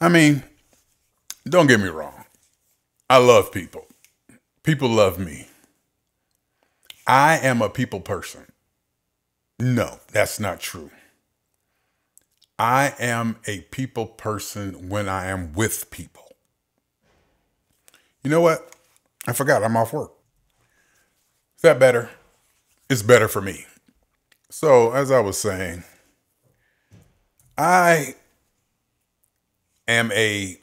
I mean, don't get me wrong. I love people. People love me. I am a people person. No, that's not true. I am a people person when I am with people. You know what? I forgot I'm off work. Is that better? It's better for me. So, as I was saying, I am a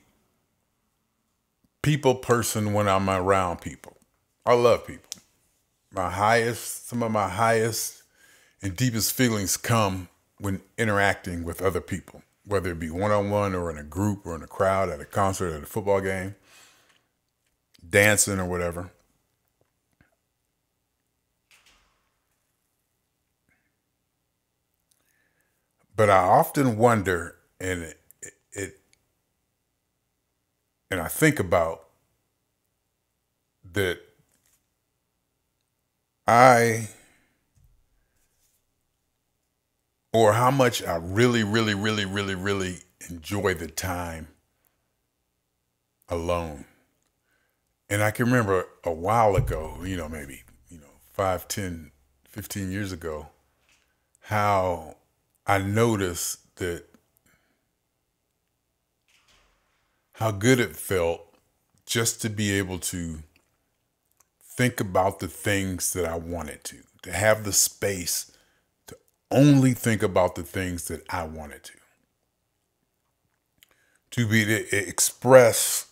people person when I'm around people. I love people. Some of my highest and deepest feelings come when interacting with other people, whether it be one-on-one or in a group or in a crowd, at a concert, at a football game, dancing or whatever. But I often wonder, it and I think about that I or how much I really, really, really, really, really enjoy the time alone. And I can remember a while ago, maybe, 5, 10, 15 years ago, how I noticed that how good it felt just to be able to think about the things that I wanted to have the space to only think about the things that I wanted to be to express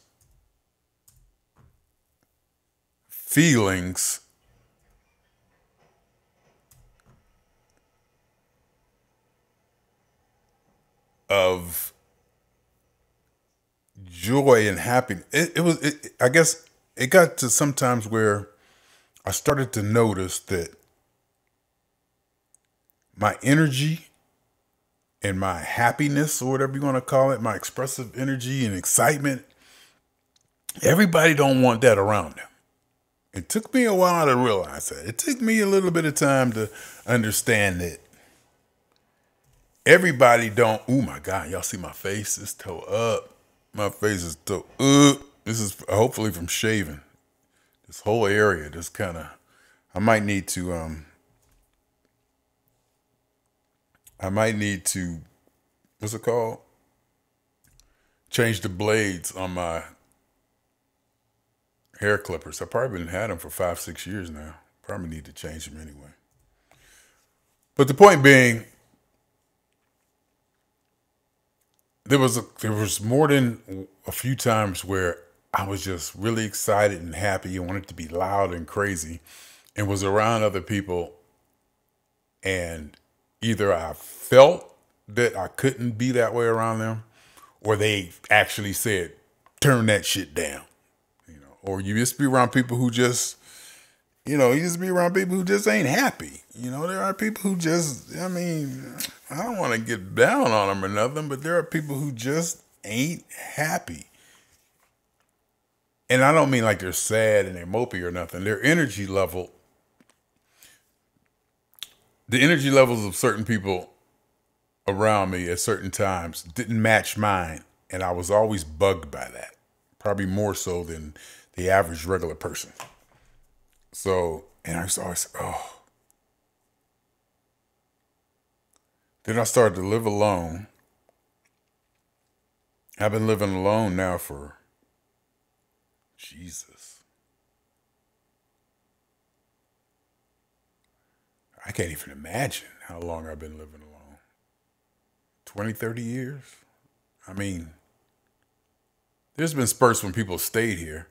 feelings of joy and happiness. I guess it got to sometimes where I started to notice that my energy and my happiness, or whatever you want to call it, my expressive energy and excitement, everybody don't want that around them. It took me a while to realize that. It took me a little bit of time to understand that everybody don't. Oh my God, y'all see my face? It's toe up. My face is toe up. This is hopefully from shaving. This whole area, just kind of, I might need to, what's it called? Change the blades on my hair clippers. I've probably been had them for 5, 6 years now. Probably need to change them anyway. But the point being, there was more than a few times where I was just really excited and happy and wanted to be loud and crazy and was around other people, and either I felt that I couldn't be that way around them, or they actually said, turn that shit down. Or you just be around people who just, you just be around people who just ain't happy. There are people who just, I don't want to get down on them or nothing, but there are people who just ain't happy. And I don't mean like they're sad and they're mopey or nothing. The energy levels of certain people around me at certain times didn't match mine. And I was always bugged by that. Probably more so than the average regular person. So, and I used to always, oh. Then I started to live alone. I've been living alone now for, Jesus, I can't even imagine how long I've been living alone. 20, 30 years? There's been spurts when people stayed here.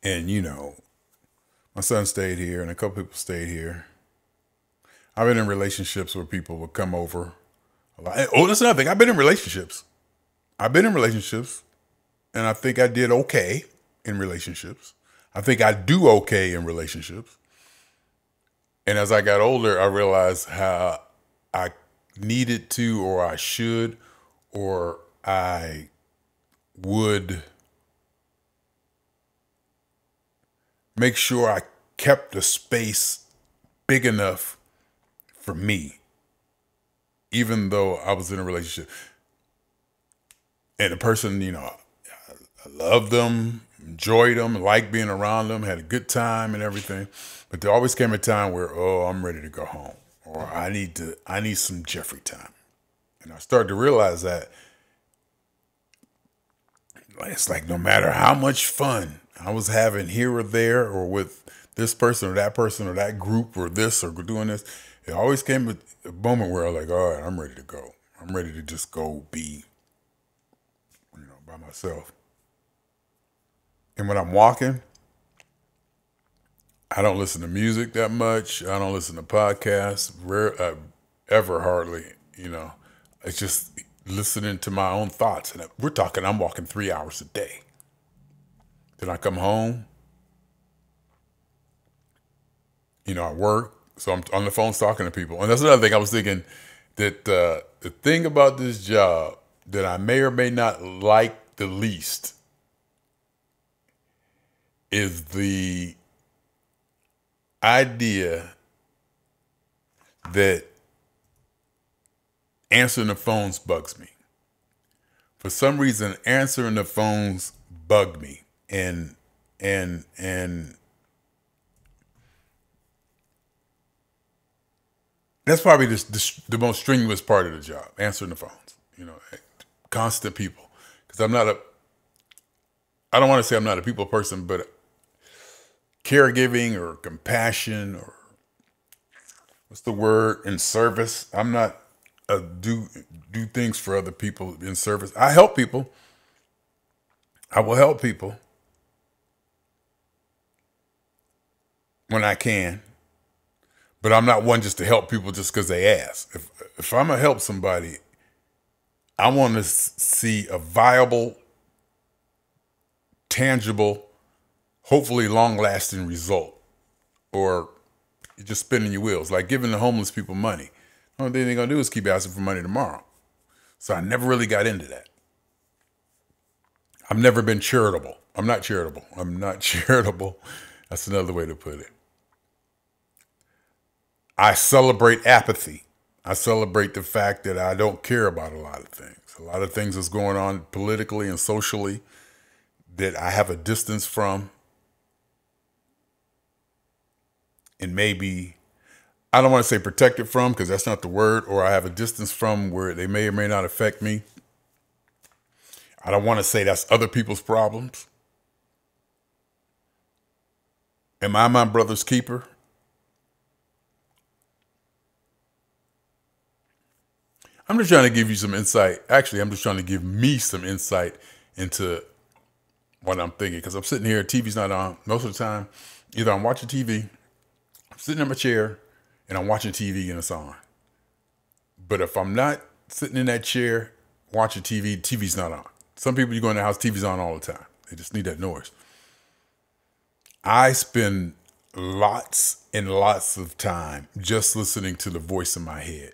And, my son stayed here and a couple people stayed here. I've been in relationships where people would come over a lot. Oh, that's another thing. I've been in relationships. And I think I did okay in relationships. I think I do okay in relationships. And as I got older, I realized how I needed to, or I should, or I would make sure I kept the space big enough for me, even though I was in a relationship. And the person, I loved them, enjoyed them, liked being around them, had a good time and everything. But there always came a time where, oh, I'm ready to go home, or I need some Jeffrey time. And I started to realize that it's like no matter how much fun I was having here or there, or with this person or that group or this or doing this, it always came a moment where I was like, all right, I'm ready to go. I'm ready to just go be, by myself. And when I'm walking, I don't listen to music that much. I don't listen to podcasts, ever hardly. It's just listening to my own thoughts. And I'm walking 3 hours a day. Then I come home. I work. So I'm on the phone talking to people. And that's another thing I was thinking, that the thing about this job that I may or may not like the least is the idea that answering the phones bugs me. For some reason, answering the phones bug me. And that's probably the most strenuous part of the job, answering the phones. Constant people. Because I don't want to say I'm not a people person, but caregiving or compassion, or what's the word, in service. I'm not do things for other people in service. I help people. I will help people when I can. But I'm not one just to help people just because they ask. If I'm going to help somebody, I want to see a viable, tangible, hopefully long-lasting result. Or you're just spinning your wheels. Like giving the homeless people money. The only thing they're going to do is keep asking for money tomorrow. So I never really got into that. I've never been charitable. I'm not charitable. That's another way to put it. I celebrate apathy. I celebrate the fact that I don't care about a lot of things. A lot of things that's going on politically and socially that I have a distance from. And maybe, I don't want to say protected from, because that's not the word, or I have a distance from where they may or may not affect me. I don't want to say that's other people's problems. Am I my brother's keeper? I'm just trying to give you some insight. Actually, I'm just trying to give me some insight into what I'm thinking. Because I'm sitting here, TV's not on. Most of the time, either I'm watching TV, I'm sitting in my chair, and I'm watching TV and it's on. But if I'm not sitting in that chair watching TV, TV's not on. Some people, you go in the house, TV's on all the time. They just need that noise. I spend lots and lots of time just listening to the voice in my head.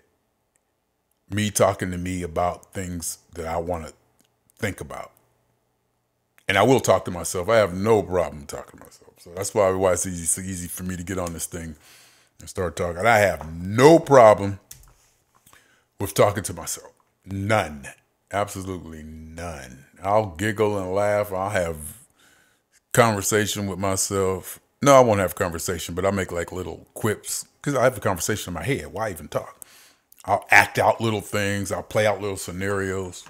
Me talking to me about things that I want to think about. And I will talk to myself. I have no problem talking to myself. So that's why it's so easy for me to get on this thing and start talking. I have no problem with talking to myself. None. Absolutely none. I'll giggle and laugh. I'll have conversation with myself. No, I won't have conversation, but I'll make like little quips because I have a conversation in my head. Why even talk? I'll act out little things. I'll play out little scenarios.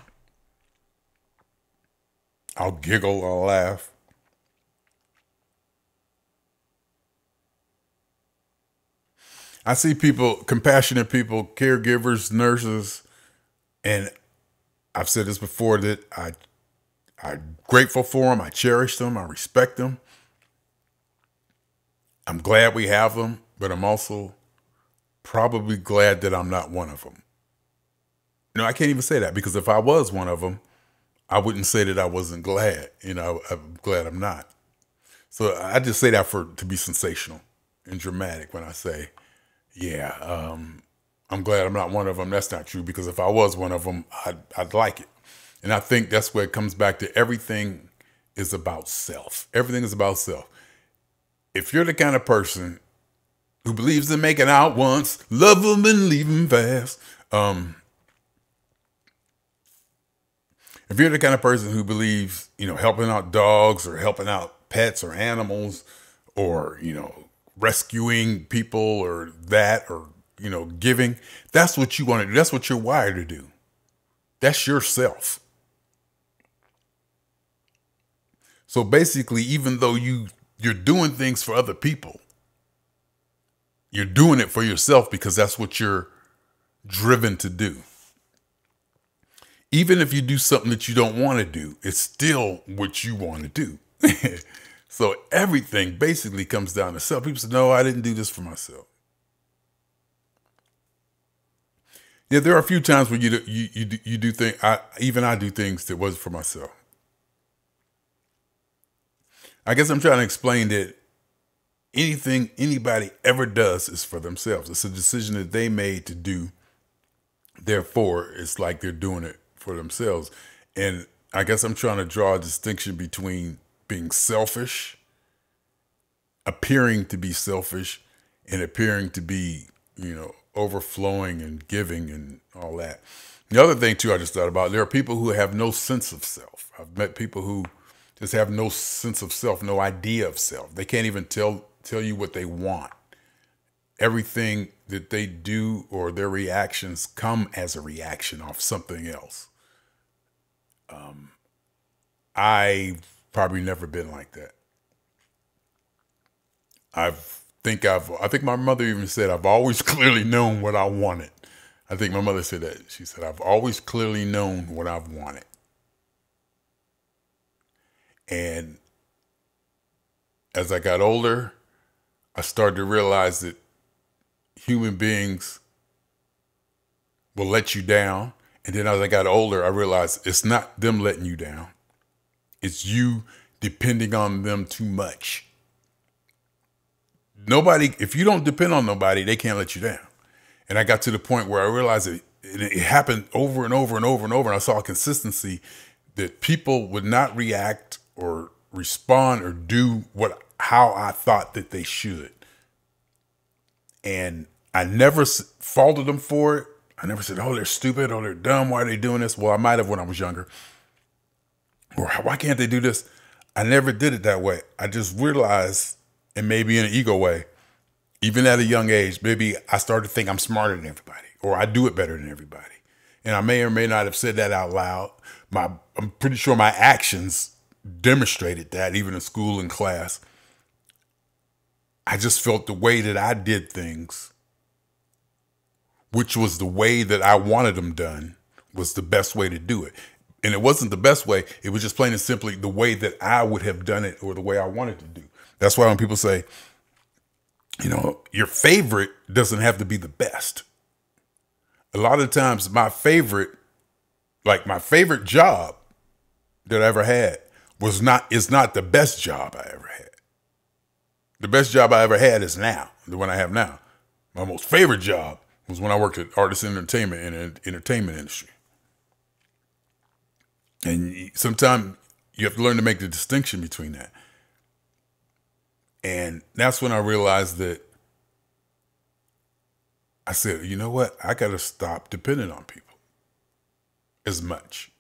I'll giggle. I'll laugh. I see people, compassionate people, caregivers, nurses, and I've said this before that I'm grateful for them. I cherish them. I respect them. I'm glad we have them, but I'm also probably glad that I'm not one of them. No, I can't even say that because if I was one of them, I wouldn't say that I wasn't glad. I'm glad I'm not. So I just say that to be sensational and dramatic when I say, yeah, I'm glad I'm not one of them. That's not true because if I was one of them, I'd like it. And I think that's where it comes back to everything is about self. Everything is about self. If you're the kind of person who believes in making out once, love them and leave them fast. If If you're the kind of person who believes, helping out dogs or helping out pets or animals or, rescuing people or that or, giving, that's what you want to do. That's what you're wired to do. That's yourself. So basically, even though you're doing things for other people, you're doing it for yourself because that's what you're driven to do. Even if you do something that you don't want to do, it's still what you want to do. So everything basically comes down to self. People say, no, I didn't do this for myself. Yeah, there are a few times when you do things. I do things that wasn't for myself. I guess I'm trying to explain that anything anybody ever does is for themselves. It's a decision that they made to do. Therefore, it's like they're doing it for themselves. And I guess I'm trying to draw a distinction between being selfish, appearing to be selfish, and appearing to be, overflowing and giving and all that. The other thing, too, I just thought about, there are people who have no sense of self. I've met people who just have no sense of self, no idea of self. They can't even tell you what they want. Everything that they do or their reactions come as a reaction off something else. I've probably never been like that. I think my mother even said, I've always clearly known what I wanted. I think my mother said that. She said, I've always clearly known what I've wanted. And as I got older, I started to realize that human beings will let you down. And then as I got older, I realized it's not them letting you down. It's you depending on them too much. If you don't depend on nobody, they can't let you down. And I got to the point where I realized it happened over and over and over and over. And I saw a consistency that people would not react or respond or do how I thought that they should. And I never faulted them for it. I never said, oh, they're stupid, or they're dumb. Why are they doing this? Well, I might have when I was younger. Or why can't they do this? I never did it that way. I just realized, and maybe in an ego way, even at a young age, maybe I started to think I'm smarter than everybody, or I do it better than everybody. And I may or may not have said that out loud. I'm pretty sure my actions demonstrated that, even in school and class. I just felt the way that I did things, which was the way that I wanted them done, was the best way to do it. And it wasn't the best way. It was just plain and simply the way that I would have done it, or the way I wanted to do. That's why when people say, your favorite doesn't have to be the best. A lot of times my favorite job that I ever had is not the best job I ever had. The best job I ever had is now, the one I have now. My most favorite job was when I worked at Artists Entertainment in the entertainment industry. And sometimes you have to learn to make the distinction between that. And that's when I realized that I said, you know what? I got to stop depending on people as much.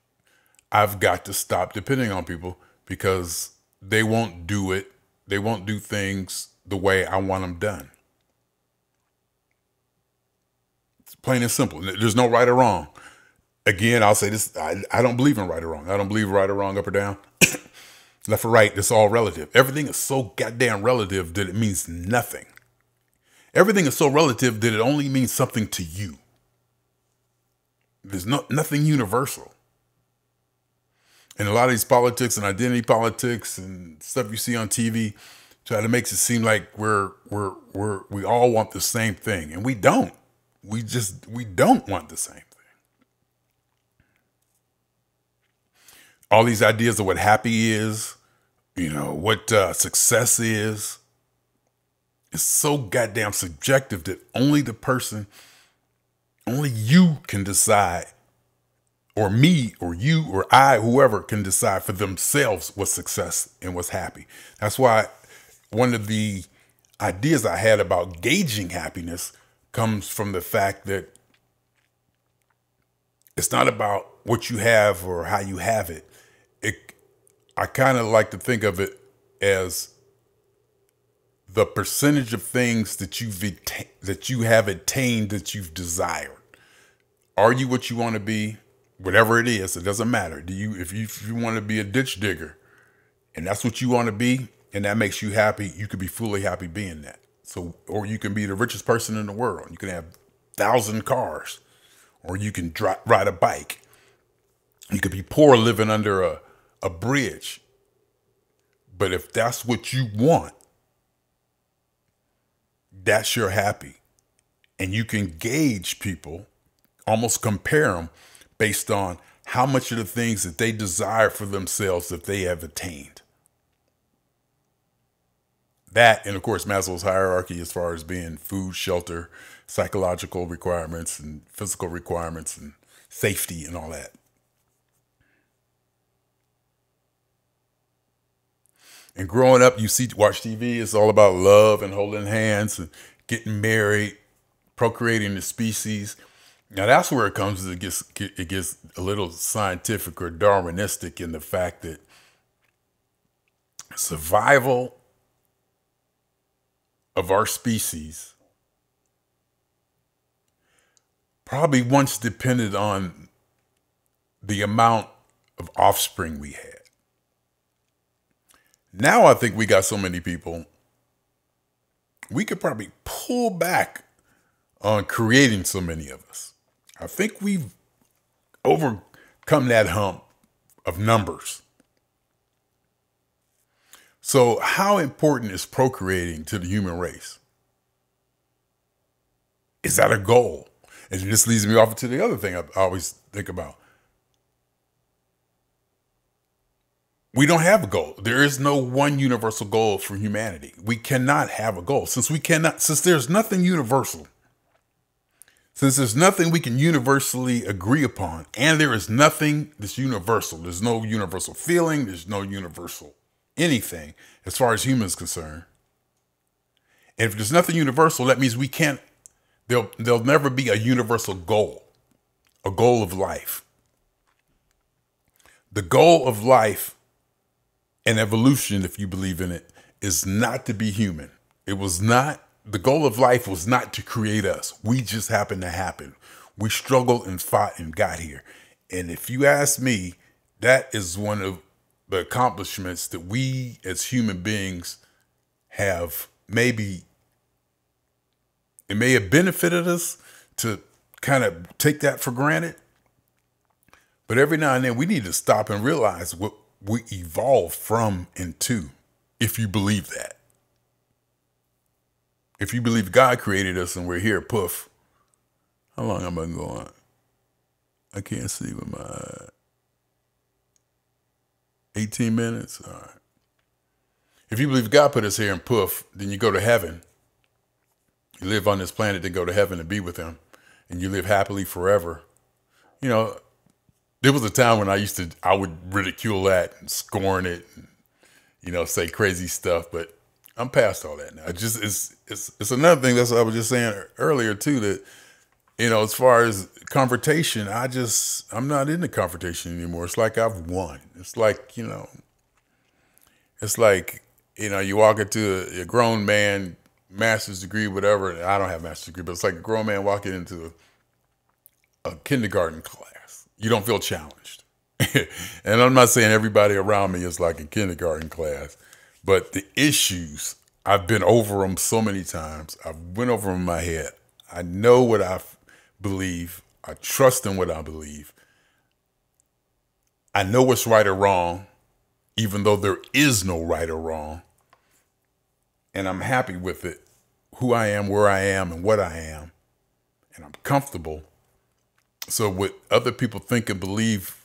I've got to stop depending on people because they won't do it. They won't do things the way I want them done. It's plain and simple. There's no right or wrong. Again, I'll say this. I don't believe in right or wrong. I don't believe right or wrong, up or down. Left or right, it's all relative. Everything is so goddamn relative that it means nothing. Everything is so relative that it only means something to you. There's nothing universal. And a lot of these politics and identity politics and stuff you see on TV try to make it seem like we all want the same thing, and we don't. We don't want the same thing. All these ideas of what happy is, what success is, it's so goddamn subjective that only you can decide, or me, or you, or I, whoever can decide for themselves what's success and what's happy. That's why one of the ideas I had about gauging happiness comes from the fact that It's not about what you have or how you have it. I kind of like to think of it as the percentage of things that that you have attained that you've desired. Are you what you want to be? Whatever it is, it doesn't matter. If you want to be a ditch digger and that's what you want to be and that makes you happy, you could be fully happy being that. So, or you can be the richest person in the world. You can have 1,000 cars, or you can ride a bike. You could be poor living under a bridge. But if that's what you want, that's your happy. And you can gauge people, almost compare them based on how much of the things that they desire for themselves that they have attained. That, and of course, Maslow's hierarchy as far as being food, shelter, psychological requirements, and physical requirements, and safety, and all that. And growing up, watch TV, it's all about love and holding hands and getting married, procreating the species. Now that's where it comes. It gets a little scientific or Darwinistic in the fact that survival of our species probably once depended on the amount of offspring we had. Now I think we got so many people, we could probably pull back on creating so many of us. I think we've overcome that hump of numbers. So how important is procreating to the human race? Is that a goal? And this leads me off to the other thing I always think about. We don't have a goal. There is no one universal goal for humanity. We cannot have a goal since there's nothing universal. Since there's nothing we can universally agree upon, and there is nothing that's universal. There's no universal feeling. There's no universal anything as far as humans concerned. And if there's nothing universal, that means there'll never be a universal goal, a goal of life. The goal of life and evolution, if you believe in it, is not to be human. The goal of life was not to create us. We just happened to happen. We struggled and fought and got here. And if you ask me, that is one of the accomplishments that we as human beings have. Maybe it may have benefited us to kind of take that for granted. But every now and then we need to stop and realize what we evolved from and to, if you believe that. If you believe God created us and we're here, poof. How long am I going? I can't see with my 18 minutes. All right. If you believe God put us here and poof, then you go to heaven. You live on this planet to go to heaven and be with him. And you live happily forever. You know, there was a time when I would ridicule that and scorn it and, say crazy stuff, but I'm past all that now. It's another thing. That's what I was just saying earlier too, that, as far as confrontation, I'm not into confrontation anymore. It's like I've won. It's like, you walk into a grown man, master's degree, whatever. And I don't have a master's degree, but it's like a grown man walking into a kindergarten class. You don't feel challenged. And I'm not saying everybody around me is like a kindergarten class, but the issues, I've been over them so many times. I've went over them in my head. I know what I believe. I trust in what I believe. I know what's right or wrong, even though there is no right or wrong. And I'm happy with it, who I am, where I am, and what I am. And I'm comfortable. So what other people think and believe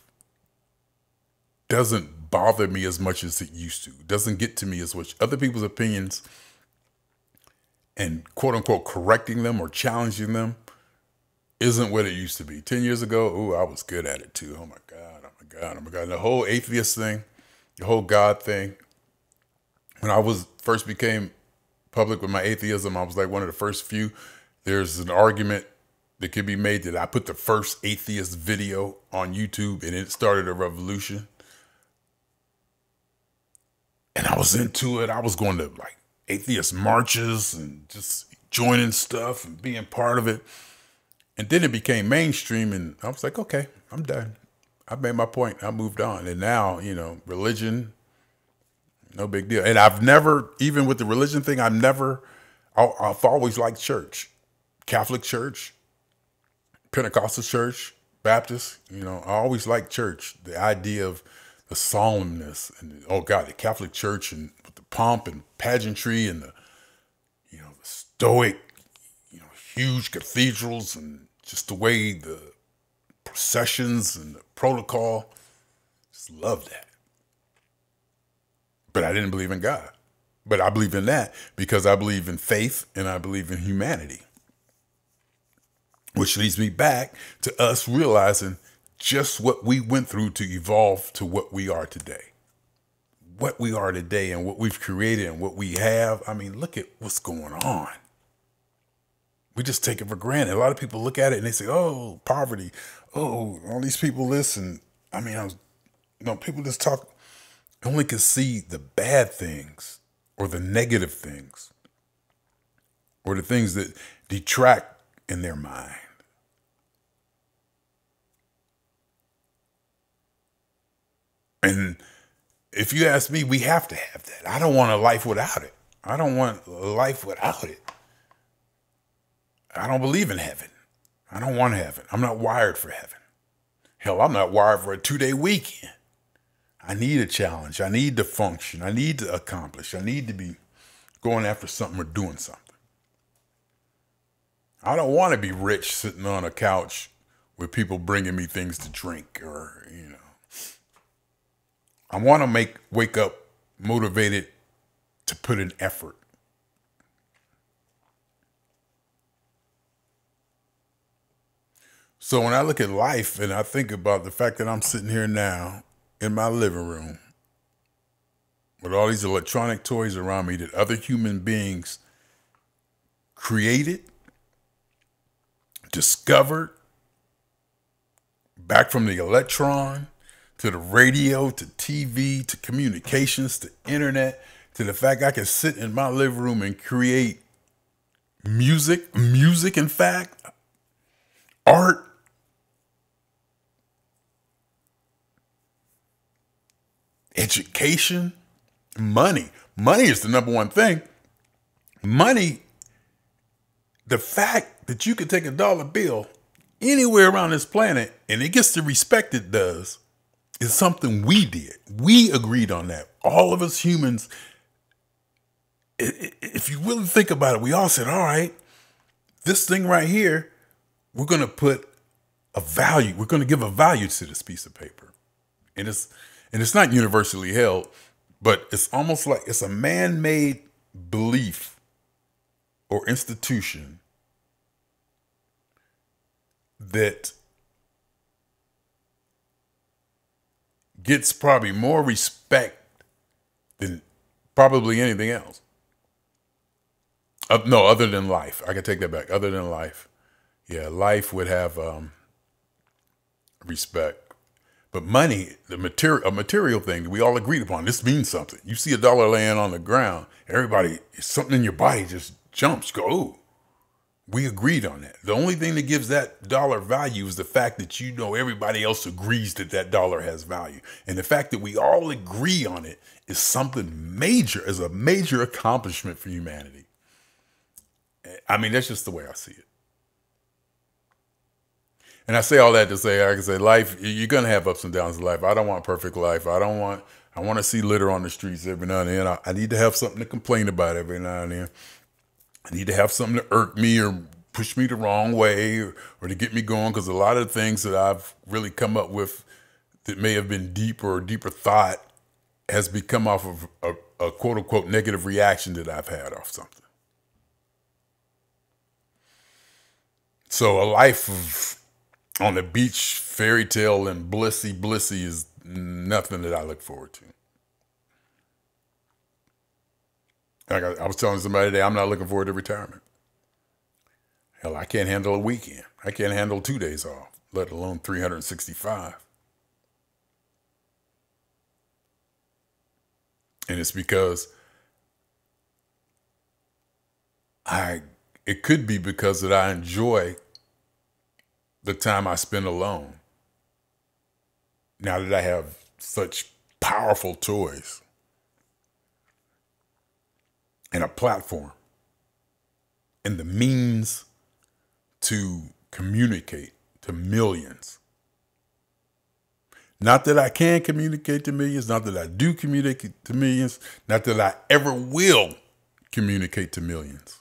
doesn't bother me as much as it used to. It doesn't get to me as much. Other people's opinions and quote unquote correcting them or challenging them isn't what it used to be. 10 years ago, I was good at it too. Oh my God, oh my God, oh my God. And the whole atheist thing, the whole God thing. When I first became public with my atheism, I was like one of the first few. There's an argument that could be made that I put the first atheist video on YouTube and it started a revolution. And I was into it. I was going to like atheist marches and just joining stuff and being part of it. And then it became mainstream and I was like, okay, I'm done. I made my point. I moved on. And now, you know, religion, no big deal. And I've never, even with the religion thing, I've always liked church, Catholic church, Pentecostal church, Baptist, you know, I always liked church. The idea of the solemnness and, oh God, the Catholic church and with the pomp and pageantry and the, you know, the stoic, you know, huge cathedrals and just the way the processions and the protocol, just love that. But I didn't believe in God. But I believe in that because I believe in faith and I believe in humanity. Which leads me back to us realizing just what we went through to evolve to what we are today. What we are today and what we've created and what we have. I mean, look at what's going on. We just take it for granted. A lot of people look at it and they say, oh, poverty. Oh, all these people listen. I mean, people just talk, only can see the bad things or the negative things or the things that detract in their mind. And if you ask me, we have to have that. I don't want a life without it. I don't want a life without it. I don't believe in heaven. I don't want heaven. I'm not wired for heaven. Hell, I'm not wired for a 2-day weekend. I need a challenge. I need to function. I need to accomplish. I need to be going after something or doing something. I don't want to be rich sitting on a couch with people bringing me things to drink or, you know. I want to wake up motivated to put in effort. So when I look at life and I think about the fact that I'm sitting here now in my living room with all these electronic toys around me that other human beings created, discovered, back from the electron to the radio, to TV, to communications, to internet, to the fact I can sit in my living room and create music, in fact, art, education, money. Money is the number one thing. Money, the fact that you can take a dollar bill anywhere around this planet and it gets the respect it does is something we did. We agreed on that. All of us humans, if you really think about it, we all said, all right, this thing right here, we're going to put a value. We're going to give a value to this piece of paper. And it's not universally held, but it's almost like it's a man-made belief or institution that gets probably more respect than probably anything else. No, other than life. I can take that back. Other than life. Yeah, life would have respect. But money, a material thing that we all agreed upon, this means something. You see a dollar laying on the ground, everybody, something in your body just jumps, go, ooh. We agreed on that. The only thing that gives that dollar value is the fact that you know everybody else agrees that that dollar has value. And the fact that we all agree on it is something major, is a major accomplishment for humanity. I mean, that's just the way I see it. And I say all that to say, I can say life, you're going to have ups and downs in life. I don't want a perfect life. I want to see litter on the streets every now and then. I need to have something to complain about every now and then. I need to have something to irk me or push me the wrong way or to get me going, because a lot of the things that I've really come up with that may have been deeper or deeper thought has become off of a quote-unquote negative reaction that I've had off something. So a life of on the beach, fairy tale and blissy is nothing that I look forward to. Like I was telling somebody today, I'm not looking forward to retirement. Hell, I can't handle a weekend. I can't handle 2 days off, let alone 365. And it's because it could be because that I enjoy the time I spend alone. Now that I have such powerful toys and a platform and the means to communicate to millions. Not that I can communicate to millions, not that I do communicate to millions, not that I ever will communicate to millions.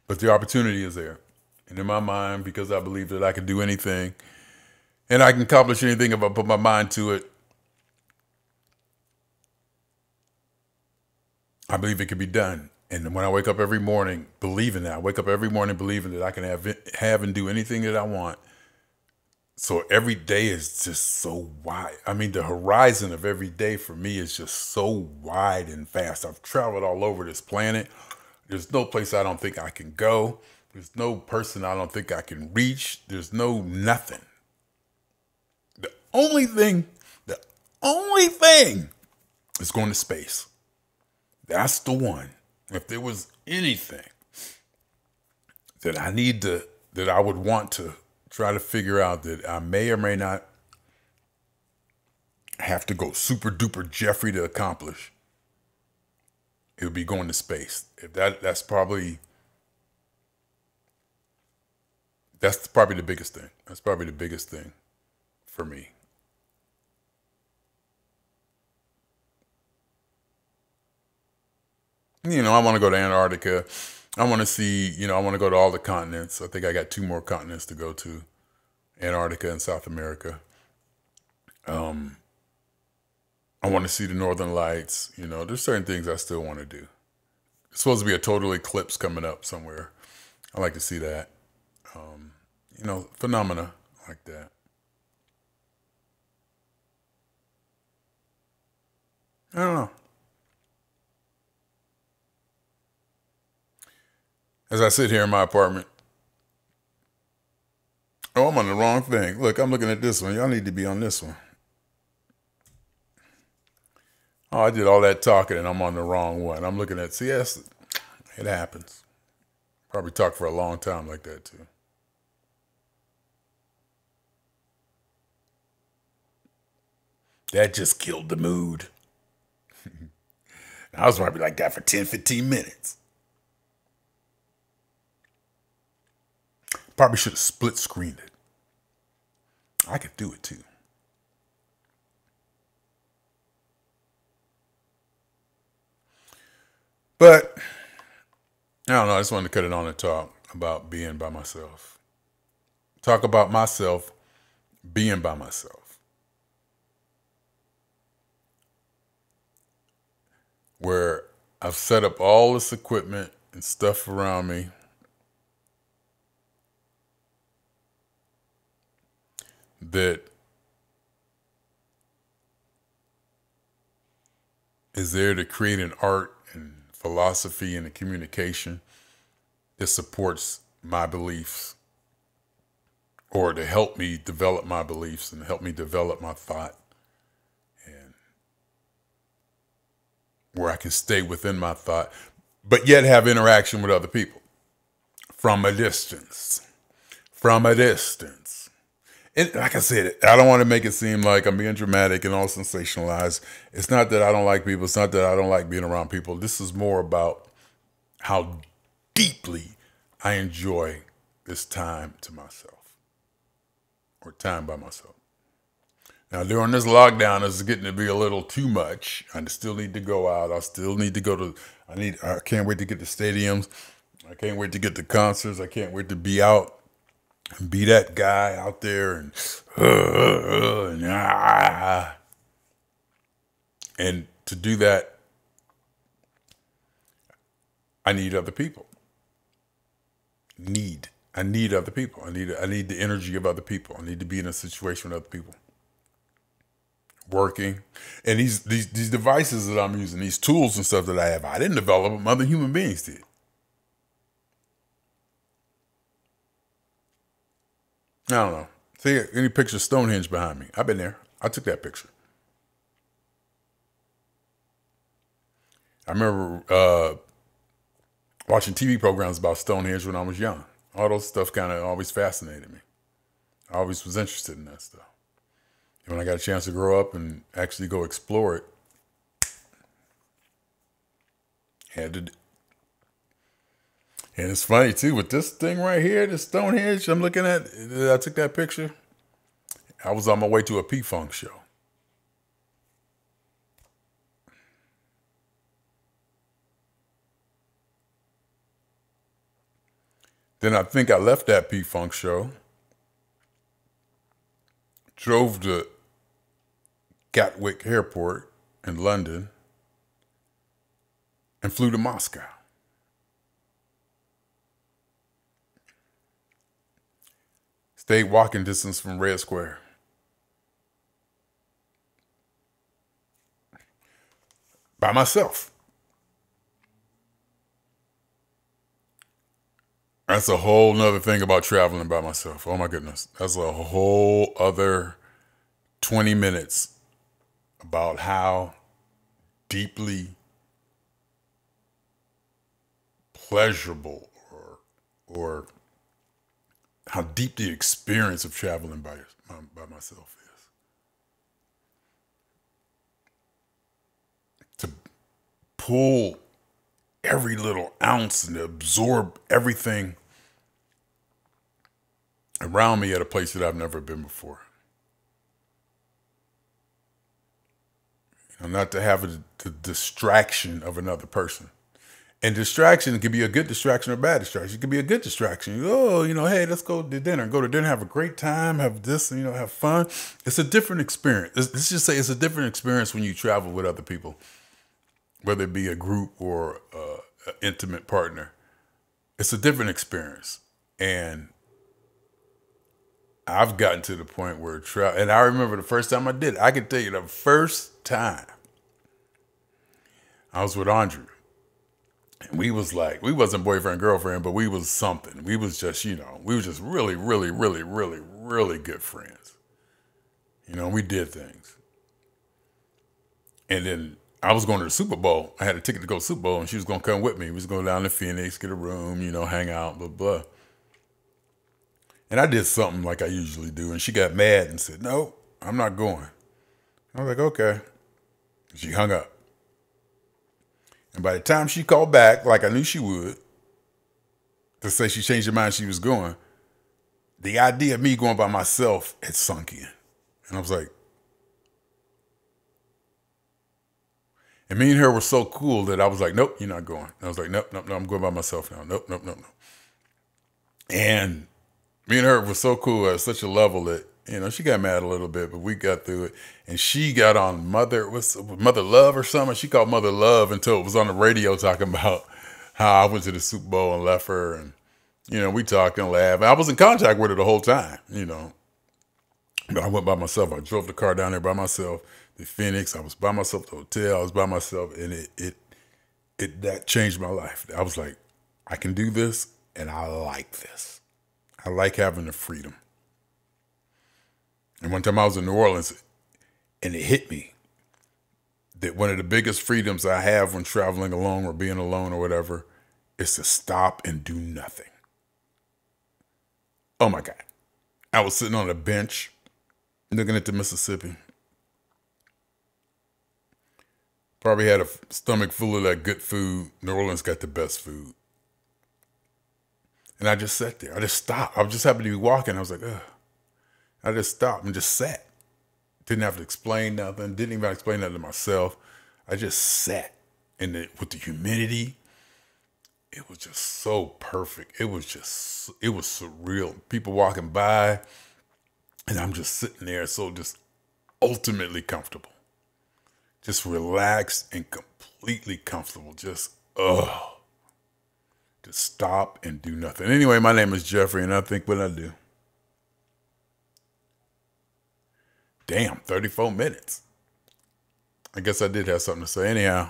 But the opportunity is there. And in my mind, because I believe that I can do anything and I can accomplish anything if I put my mind to it, I believe it can be done. And when I wake up every morning believing that, I wake up every morning believing that I can have and do anything that I want. So every day is just so wide. I mean, the horizon of every day for me is just so wide and vast. I've traveled all over this planet. There's no place I don't think I can go. There's no person I don't think I can reach. There's no nothing. The only thing is going to space. That's the one. If there was anything that that I would want to try to figure out that I may or may not have to go super duper Jeffery to accomplish, it would be going to space. If that's probably the biggest thing. That's probably the biggest thing for me. I want to go to Antarctica. I want to see, I want to go to all the continents. I think I got 2 more continents to go to, Antarctica and South America. I want to see the Northern Lights. There's certain things I still want to do. It's supposed to be a total eclipse coming up somewhere. I like to see that. Phenomena like that. I don't know. As I sit here in my apartment, I'm on the wrong thing. Look, I'm looking at this one. Y'all need to be on this one. Oh, I did all that talking and I'm on the wrong one. I'm looking at CS. It happens. Probably talk for a long time like that too. That just killed the mood. I was probably like that for 10, 15 minutes. Probably should have split screened it. I could do it too. But I don't know. I just wanted to cut it on and talk about being by myself. Talk about myself being by myself. Where I've set up all this equipment and stuff around me. That is there to create an art and philosophy and a communication that supports my beliefs, or to help me develop my beliefs and help me develop my thought, and where I can stay within my thought, but yet have interaction with other people from a distance. And like I said, I don't want to make it seem like I'm being dramatic and all sensationalized. It's not that I don't like people. It's not that I don't like being around people. This is more about how deeply I enjoy this time to myself, or time by myself. Now, during this lockdown, it's getting to be a little too much. I still need to go out. I still need to go to, I can't wait to get to stadiums. I can't wait to get to concerts. I can't wait to be out and be that guy out there and to do that, I need other people. I need other people. I need the energy of other people. I need to be in a situation with other people working. And these devices that I'm using, these tools and stuff that I have, I didn't develop them, other human beings did. I don't know. See any picture of Stonehenge behind me? I've been there. I took that picture. I remember watching TV programs about Stonehenge when I was young. All those stuff kind of always fascinated me. I always was interested in that stuff. And when I got a chance to grow up and actually go explore it, had to. And it's funny too, with this thing right here, the Stonehenge I'm looking at, I took that picture. I was on my way to a P-Funk show. Then I think I left that P-Funk show, drove to Gatwick Airport in London, and flew to Moscow. Stayed walking distance from Red Square. By myself. That's a whole nother thing about traveling by myself. Oh my goodness. That's a whole other 20 minutes about how deeply pleasurable or how deep the experience of traveling by myself is. To pull every little ounce and absorb everything around me at a place that I've never been before. You know, not to have the distraction of another person. And distraction can be a good distraction or a bad distraction. It can be a good distraction. Oh, hey, let's go to dinner. Go to dinner, have a great time, have this, have fun. It's a different experience. Let's just say it's a different experience when you travel with other people, whether it be a group or an intimate partner. It's a different experience. And I've gotten to the point where and I remember the first time I did it. I can tell you the first time I was with Andrew. And we wasn't boyfriend, girlfriend, but we was something. We was just, we was just really, really, really, really, really good friends. We did things. And then I was going to the Super Bowl. I had a ticket to go to the Super Bowl, and she was going to come with me. We was going down to Phoenix, get a room, hang out, blah, blah. And I did something like I usually do, and she got mad and said, "No, I'm not going." I was like, "Okay." She hung up. And by the time she called back, like I knew she would, to say she changed her mind, she was going, the idea of me going by myself had sunk in. And I was like, and me and her were so cool that I was like, "Nope, you're not going." And I was like, "Nope, nope, no, I'm going by myself now. Nope, nope, nope, nope." And me and her were so cool at such a level that, she got mad a little bit, but we got through it. And she got on Mother Love or something. She called Mother Love until it was on the radio talking about how I went to the Super Bowl and left her. And, we talked and laughed. And I was in contact with her the whole time, But I went by myself. I drove the car down there by myself to Phoenix. I was by myself at the hotel. I was by myself. And that changed my life. I was like, I can do this, and I like this. I like having the freedom. And one time I was in New Orleans, and it hit me that one of the biggest freedoms I have when traveling alone or being alone or whatever is to stop and do nothing. Oh my God. I was sitting on a bench looking at the Mississippi. Probably had a stomach full of that good food. New Orleans got the best food. And I just sat there. I just stopped. I was just happened to be walking. I was like, ugh. I just stopped and just sat. Didn't have to explain nothing. Didn't even explain nothing to myself. I just sat. And with the humidity, it was just so perfect. It was surreal. People walking by, and I'm just sitting there, so just ultimately comfortable. Just relaxed and completely comfortable. Just stop and do nothing. Anyway, my name is Jeffrey, and I think what I do. Damn, 34 minutes. I guess I did have something to say. Anyhow,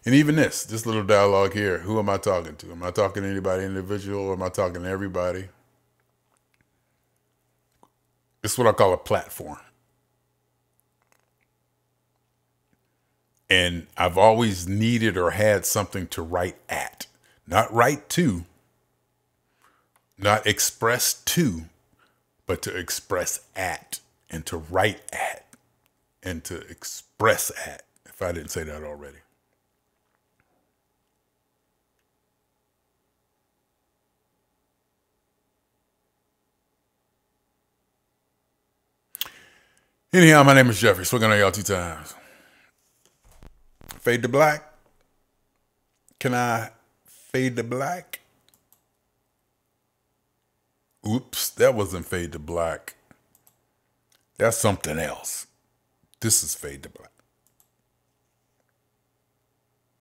and even this little dialogue here, who am I talking to? Am I talking to anybody individual, or am I talking to everybody? It's what I call a platform. And I've always needed or had something to write at. Not write to, not express to, but to express at, and to write at, and to express at, if I didn't say that already. Anyhow, my name is Jeffery. Swinging on y'all 2 times. Fade to black. Can I fade to black? Oops, that wasn't fade to black. That's something else. This is fade to black.